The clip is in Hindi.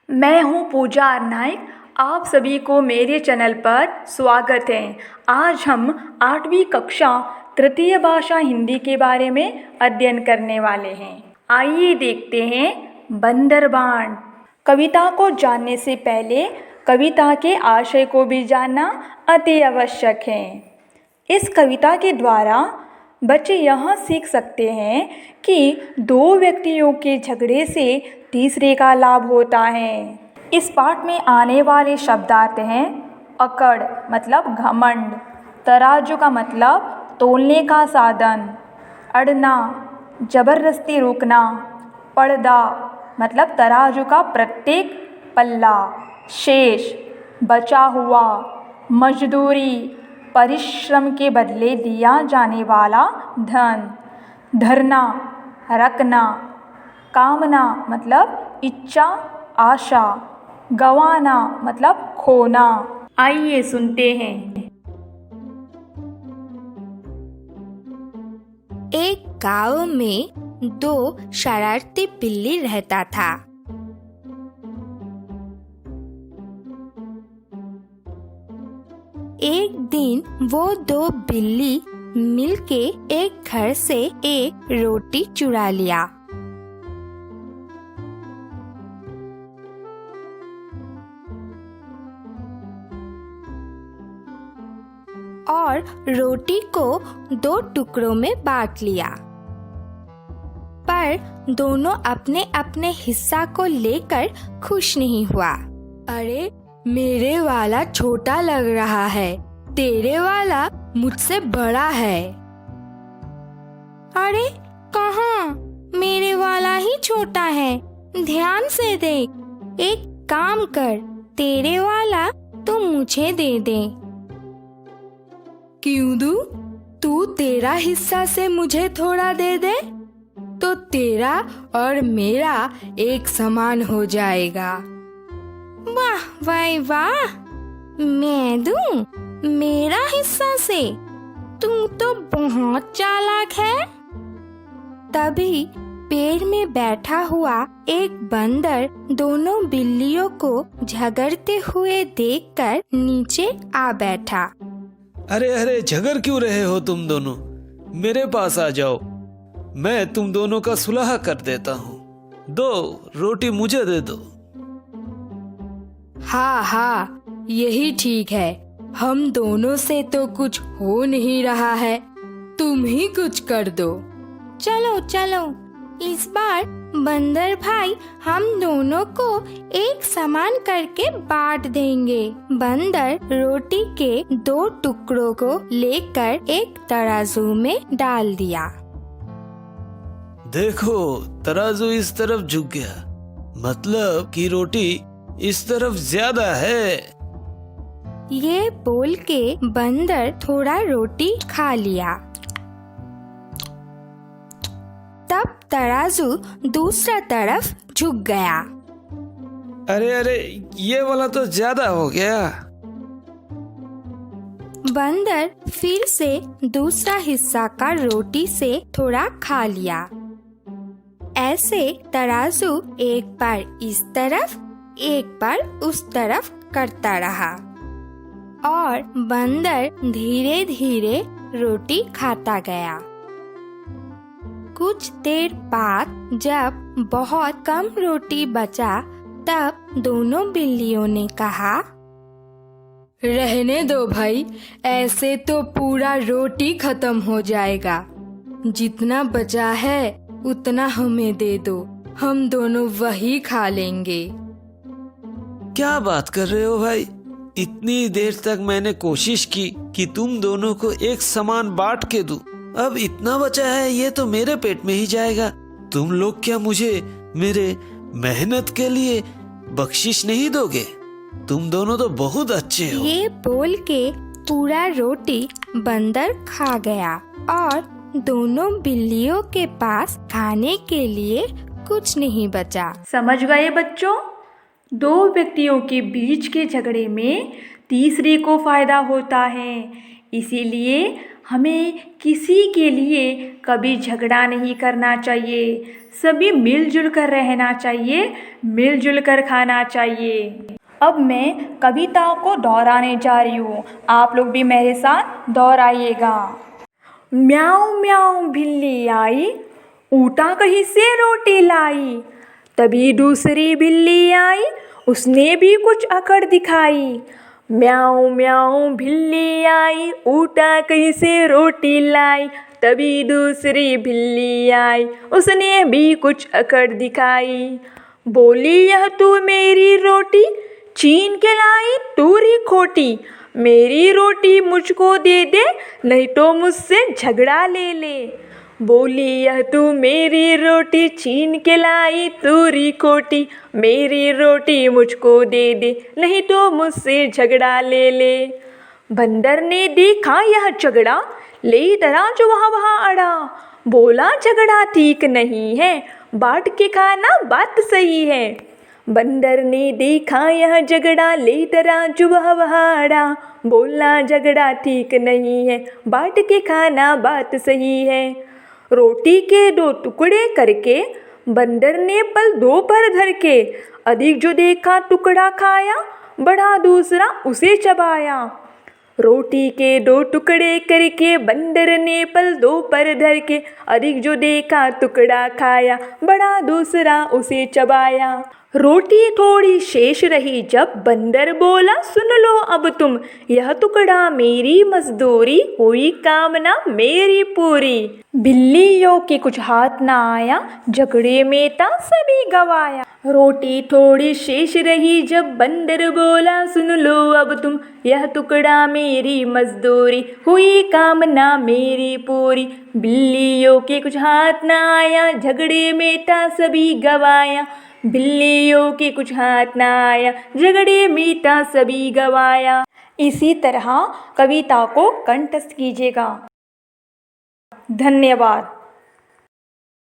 मैं हूँ पूजा नाइक। आप सभी को मेरे चैनल पर स्वागत है। आज हम 8वीं कक्षा तृतीय भाषा हिंदी के बारे में अध्ययन करने वाले हैं। आइए देखते हैं बंदरबांट। कविता को जानने से पहले कविता के आशय को भी जानना अति आवश्यक है। इस कविता के द्वारा बच्चे यह सीख सकते हैं कि दो व्यक्तियों के झगड़े से तीसरे का लाभ होता है। इस पाठ में आने वाले शब्दार्थ हैं अकड़ मतलब घमंड, तराजू का मतलब तोलने का साधन, अड़ना जबरदस्ती रोकना, पर्दा मतलब तराजू का प्रत्येक पल्ला, शेष बचा हुआ, मजदूरी परिश्रम के बदले दिया जाने वाला धन, धरना रखना, कामना मतलब इच्छा आशा, गंवाना मतलब खोना। आइए सुनते हैं। एक गांव में दो शरारती बिल्ली रहता था। एक दिन वो दो बिल्ली मिलके एक घर से एक रोटी चुरा लिया। और रोटी को दो टुकड़ों में बांट लिया। पर दोनों अपने अपने हिस्सा को लेकर खुश नहीं हुआ। अरे मेरे वाला छोटा लग रहा है, तेरे वाला मुझसे बड़ा है। अरे कहाँ, मेरे वाला ही छोटा है, ध्यान से देख। एक काम कर, तेरे वाला तो मुझे दे दे। क्यों दूं? तू तेरा हिस्सा से मुझे थोड़ा दे दे तो तेरा और मेरा एक समान हो जाएगा। वाह वाह वाह, मैं दूं मेरा हिस्सा से? तू तो बहुत चालाक है। तभी पेड़ में बैठा हुआ एक बंदर दोनों बिल्लियों को झगड़ते हुए देखकर नीचे आ बैठा। अरे अरे, झगड़ क्यों रहे हो तुम दोनों? मेरे पास आ जाओ, मैं तुम दोनों का सुलह कर देता हूँ। दो रोटी मुझे दे दो। हाँ हाँ, यही ठीक है। हम दोनों से तो कुछ हो नहीं रहा है, तुम ही कुछ कर दो। चलो चलो, इस बार बंदर भाई हम दोनों को एक समान करके बांट देंगे। बंदर रोटी के दो टुकड़ों को लेकर एक तराजू में डाल दिया। देखो, तराजू इस तरफ झुक गया, मतलब कि रोटी इस तरफ ज्यादा है। ये बोल के बंदर थोड़ा रोटी खा लिया। तब तराजू दूसरा तरफ झुक गया। अरे अरे, ये वाला तो ज्यादा हो गया। बंदर फिर से दूसरा हिस्सा का रोटी से थोड़ा खा लिया। ऐसे तराजू एक बार इस तरफ एक बार उस तरफ करता रहा और बंदर धीरे धीरे रोटी खाता गया। कुछ देर बाद जब बहुत कम रोटी बचा, तब दोनों बिल्लियों ने कहा, रहने दो भाई, ऐसे तो पूरा रोटी खत्म हो जाएगा। जितना बचा है उतना हमें दे दो, हम दोनों वही खा लेंगे। क्या बात कर रहे हो भाई? इतनी देर तक मैंने कोशिश की कि तुम दोनों को एक समान बांट के दूं। अब इतना बचा है, ये तो मेरे पेट में ही जाएगा। तुम लोग क्या मुझे मेरे मेहनत के लिए बख्शिश नहीं दोगे? तुम दोनों तो बहुत अच्छे हो। ये बोल के पूरा रोटी बंदर खा गया और दोनों बिल्लियों के पास खाने के लिए कुछ नहीं बचा। समझ गए बच्चों? दो व्यक्तियों के बीच के झगड़े में तीसरे को फायदा होता है, इसीलिए हमें किसी के लिए कभी झगड़ा नहीं करना चाहिए। सभी मिलजुल कर रहना चाहिए, मिलजुल कर खाना चाहिए। अब मैं कविता को दोहराने जा रही हूँ, आप लोग भी मेरे साथ दोहराइएगा। म्याऊं म्याऊं बिल्ली आई, ऊटा कहीं से रोटी लाई। तभी दूसरी बिल्ली आई, उसने भी कुछ अकड़ दिखाई। म्याऊं म्याऊं बिल्ली आई, ऊटा कहीं से रोटी लाई। तभी दूसरी बिल्ली आई, उसने भी कुछ अकड़ दिखाई। बोली यह तू मेरी रोटी छीन के लाई तूरी खोटी। मेरी रोटी मुझको दे दे, नहीं तो मुझसे झगड़ा ले ले। बोली यह तू मेरी रोटी छीन के लाई तूरी खोटी। मेरी रोटी मुझको दे दे, नहीं तो मुझसे झगड़ा ले ले। बंदर ने देखा यह झगड़ा, ले तराजू वहाँ अड़ा। बोला झगड़ा ठीक नहीं है, बांट के खाना बात सही है। बंदर ने देखा यह झगड़ा, ले तराजू वहाँ अड़ा। बोला झगड़ा ठीक नहीं है, बांट के खाना बात सही है। रोटी के 2 टुकड़े करके बंदर ने पल 2 पर धर के। अधिक जो देखा टुकड़ा खाया, बढ़ा दूसरा उसे चबाया। रोटी के 2 टुकड़े करके बंदर ने पल 2 पर धर के। अधिक जो देखा टुकड़ा खाया, बढ़ा दूसरा उसे चबाया। रोटी थोड़ी शेष रही जब बंदर बोला सुन लो अब तुम। यह टुकड़ा मेरी मजदूरी, हुई कामना मेरी पूरी। बिल्लियों के कुछ हाथ ना आया, झगड़े में था सभी गवाया। रोटी थोड़ी शेष रही जब बंदर बोला सुन लो अब तुम। यह टुकड़ा मेरी मजदूरी, हुई कामना मेरी पूरी। बिल्लियों के कुछ हाथ ना आया, झगड़े में था सभी गवाया। बिल्लियों के कुछ हाथ ना आया, झगड़े में था सभी गवाया। इसी तरह कविता को कंठस्थ कीजिएगा। धन्यवाद।